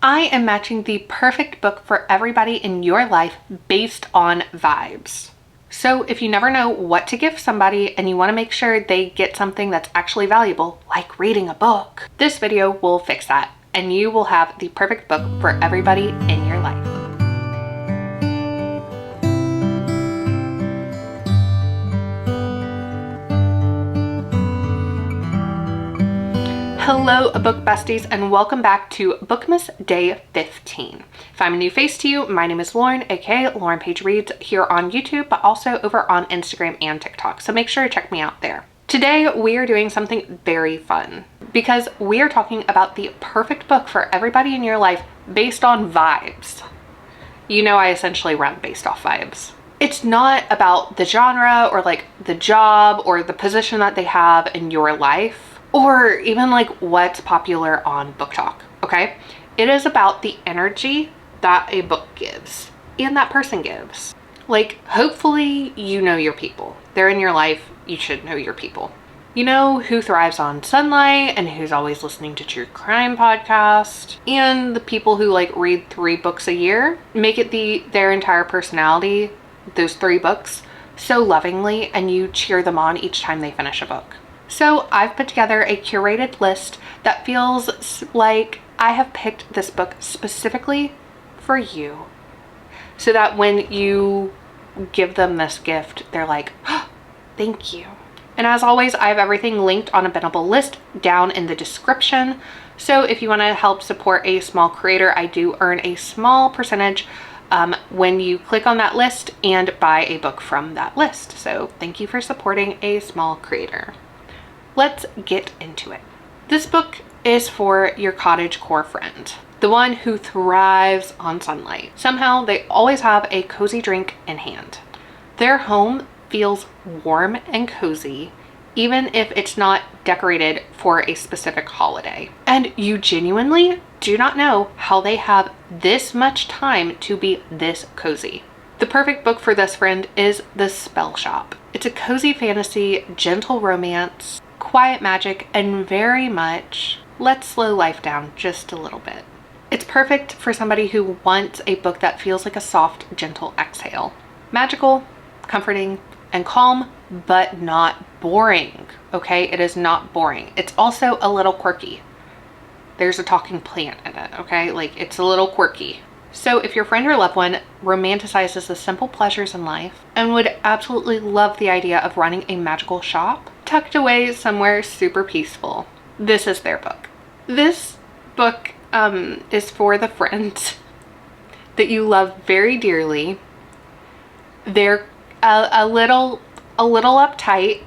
I am matching the perfect book for everybody in your life based on vibes. So if you never know what to give somebody and you want to make sure they get something that's actually valuable, like reading a book, this video will fix that and you will have the perfect book for everybody in your life. Hello book besties and welcome back to Bookmas Day 15. If I'm a new face to you, my name is Lauren, aka Lauren Page Reads, here on YouTube, but also over on Instagram and TikTok, so make sure to check me out there. Today we are doing something very fun because we are talking about the perfect book for everybody in your life based on vibes. You know, I essentially run based off vibes. It's not about the genre or like the job or the position that they have in your life, or even like what's popular on Book Talk, okay? It is about the energy that a book gives and that person gives. Like, hopefully you know your people. They're in your life, you should know your people. You know who thrives on sunlight and who's always listening to true crime podcast, and the people who like read 3 books a year, make it their entire personality, those 3 books, so lovingly, and you cheer them on each time they finish a book. So I've put together a curated list that feels like I have picked this book specifically for you, so that when you give them this gift, they're like, oh, thank you. And as always, I have everything linked on a Benable list down in the description. So if you want to help support a small creator, I do earn a small percentage when you click on that list and buy a book from that list. So thank you for supporting a small creator. Let's get into it. This book is for your cottagecore friend, the one who thrives on sunlight. Somehow they always have a cozy drink in hand. Their home feels warm and cozy, even if it's not decorated for a specific holiday. And you genuinely do not know how they have this much time to be this cozy. The perfect book for this friend is The Spell Shop. It's a cozy fantasy, gentle romance, quiet magic, and very much let's slow life down just a little bit. It's perfect for somebody who wants a book that feels like a soft, gentle exhale. Magical, comforting, and calm, but not boring, okay? It is not boring. It's also a little quirky. There's a talking plant in it, okay? Like, it's a little quirky. So if your friend or loved one romanticizes the simple pleasures in life and would absolutely love the idea of running a magical shop tucked away somewhere super peaceful, this is their book. This book is for the friends that you love very dearly. They're a little uptight.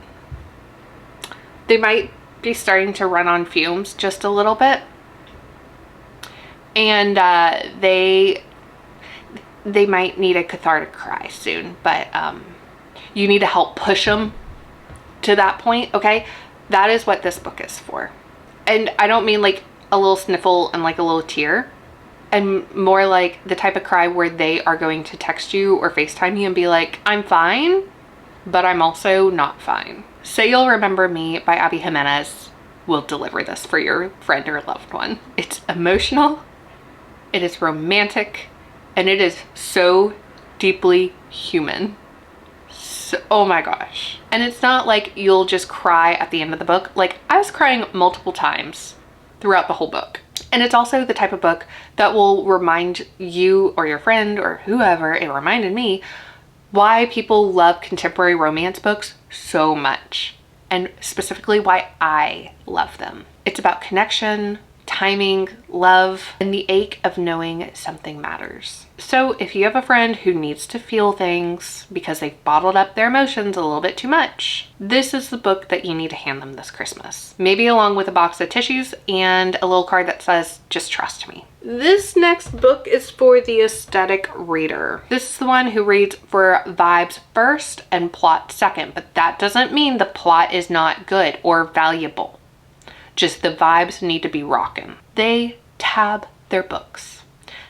They might be starting to run on fumes just a little bit. And they might need a cathartic cry soon, but you need to help push them to that point, okay? That is what this book is for. And I don't mean like a little sniffle and like a little tear, and more like the type of cry where they are going to text you or FaceTime you and be like, I'm fine, but I'm also not fine. Say You'll Remember Me by Abby Jimenez will deliver this for your friend or loved one. It's emotional, it is romantic, and it is so deeply human. So, oh my gosh. And it's not like you'll just cry at the end of the book. Like, I was crying multiple times throughout the whole book. And it's also the type of book that will remind you or your friend or whoever, it reminded me, why people love contemporary romance books so much, and specifically why I love them. It's about connection, timing, love, and the ache of knowing something matters. So if you have a friend who needs to feel things because they've bottled up their emotions a little bit too much, this is the book that you need to hand them this Christmas. Maybe along with a box of tissues and a little card that says, just trust me. This next book is for the aesthetic reader. This is the one who reads for vibes first and plot second, but that doesn't mean the plot is not good or valuable. Just the vibes need to be rockin'. They tab their books.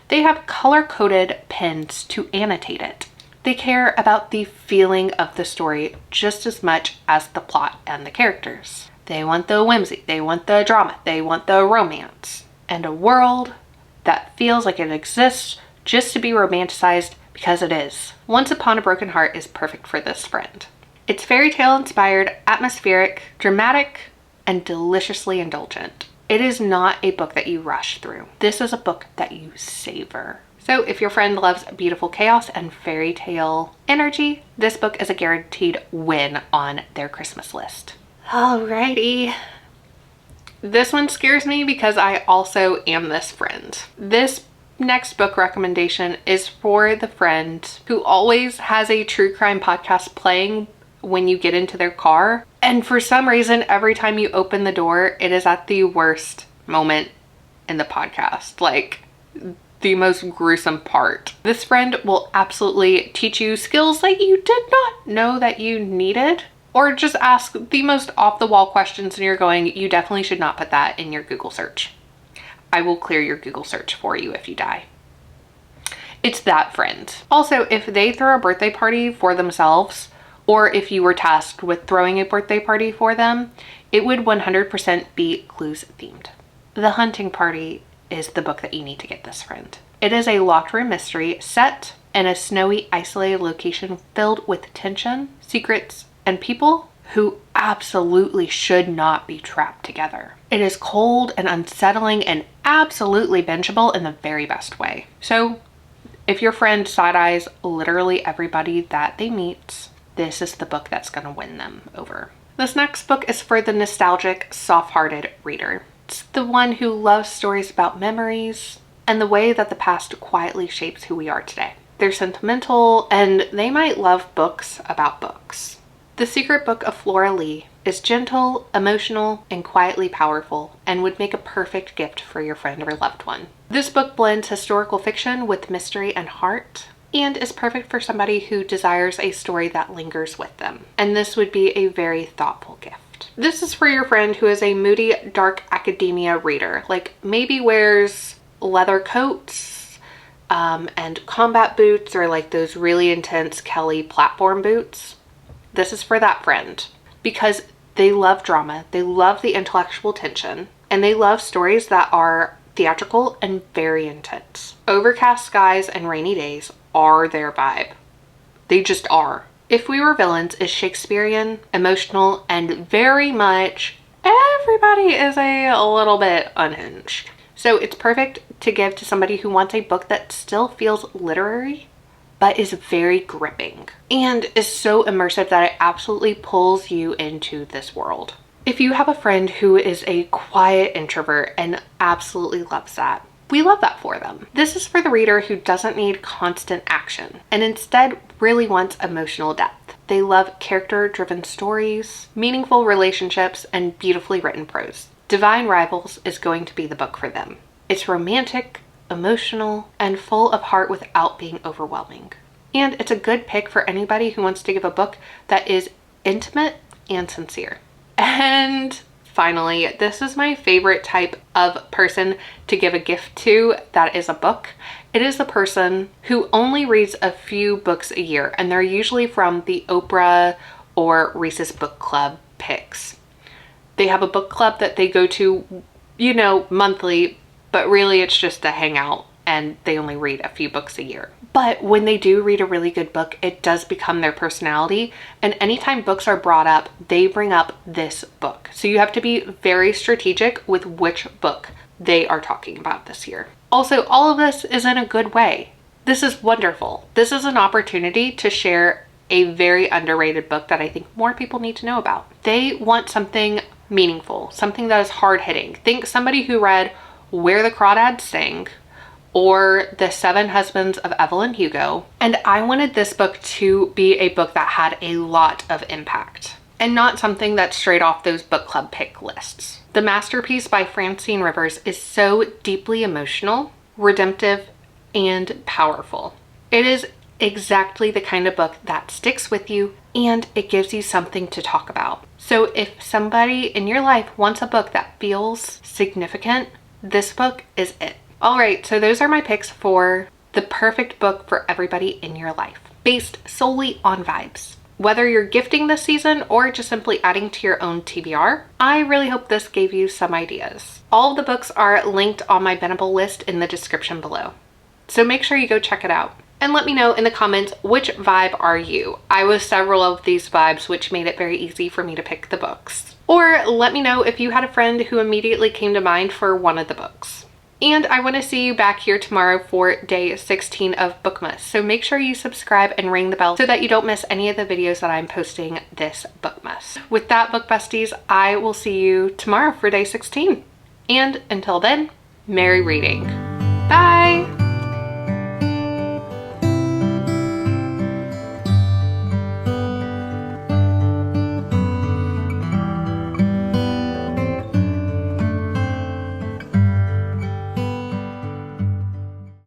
They have color-coded pens to annotate it. They care about the feeling of the story just as much as the plot and the characters. They want the whimsy, they want the drama, they want the romance, and a world that feels like it exists just to be romanticized because it is. Once Upon a Broken Heart is perfect for this friend. It's fairy tale inspired, atmospheric, dramatic, and deliciously indulgent. It is not a book that you rush through. This is a book that you savor. So if your friend loves beautiful chaos and fairy tale energy, this book is a guaranteed win on their Christmas list. Alrighty. This one scares me because I also am this friend. This next book recommendation is for the friend who always has a true crime podcast playing when you get into their car. And for some reason, every time you open the door, it is at the worst moment in the podcast. Like the most gruesome part. This friend will absolutely teach you skills that you did not know that you needed, or just ask the most off-the-wall questions and you're going, you definitely should not put that in your Google search. I will clear your Google search for you if you die. It's that friend. Also, if they throw a birthday party for themselves, or if you were tasked with throwing a birthday party for them, it would 100% be clues themed. The Hunting Party is the book that you need to get this friend. It is a locked room mystery set in a snowy, isolated location filled with tension, secrets, and people who absolutely should not be trapped together. It is cold and unsettling and absolutely bingeable in the very best way. So if your friend side-eyes literally everybody that they meet, this is the book that's going to win them over. This next book is for the nostalgic, soft-hearted reader. It's the one who loves stories about memories and the way that the past quietly shapes who we are today. They're sentimental and they might love books about books. The Secret Book of Flora Lee is gentle, emotional, and quietly powerful, and would make a perfect gift for your friend or loved one. This book blends historical fiction with mystery and heart, and is perfect for somebody who desires a story that lingers with them. And this would be a very thoughtful gift. This is for your friend who is a moody, dark academia reader, like maybe wears leather coats and combat boots, or like those really intense Kelly platform boots. This is for that friend because they love drama, they love the intellectual tension, and they love stories that are theatrical and very intense. Overcast skies and rainy days are their vibe. They just are. If We Were Villains is Shakespearean, emotional, and very much everybody is a little bit unhinged. So it's perfect to give to somebody who wants a book that still feels literary, but is very gripping and is so immersive that it absolutely pulls you into this world. If you have a friend who is a quiet introvert and absolutely loves that, we love that for them. This is for the reader who doesn't need constant action and instead really wants emotional depth. They love character-driven stories, meaningful relationships, and beautifully written prose. Divine Rivals is going to be the book for them. It's romantic, emotional, and full of heart without being overwhelming. And it's a good pick for anybody who wants to give a book that is intimate and sincere. And finally, this is my favorite type of person to give a gift to that is a book. It is the person who only reads a few books a year, and they're usually from the Oprah or Reese's Book Club picks. They have a book club that they go to, you know, monthly, but really it's just a hangout and they only read a few books a year. But when they do read a really good book, it does become their personality. And anytime books are brought up, they bring up this book. So you have to be very strategic with which book they are talking about this year. Also, all of this is in a good way. This is wonderful. This is an opportunity to share a very underrated book that I think more people need to know about. They want something meaningful, something that is hard-hitting. Think somebody who read Where the Crawdads Sing or The Seven Husbands of Evelyn Hugo. And I wanted this book to be a book that had a lot of impact and not something that's straight off those book club pick lists. The Masterpiece by Francine Rivers is so deeply emotional, redemptive, and powerful. It is exactly the kind of book that sticks with you and it gives you something to talk about. So if somebody in your life wants a book that feels significant, this book is it. All right, so those are my picks for the perfect book for everybody in your life, based solely on vibes. Whether you're gifting this season or just simply adding to your own TBR, I really hope this gave you some ideas. All of the books are linked on my Benable list in the description below, so make sure you go check it out. And let me know in the comments, which vibe are you? I was several of these vibes, which made it very easy for me to pick the books. Or let me know if you had a friend who immediately came to mind for one of the books. And I want to see you back here tomorrow for day 16 of Bookmas. So make sure you subscribe and ring the bell so that you don't miss any of the videos that I'm posting this Bookmas. With that, book besties, I will see you tomorrow for day 16. And until then, merry reading.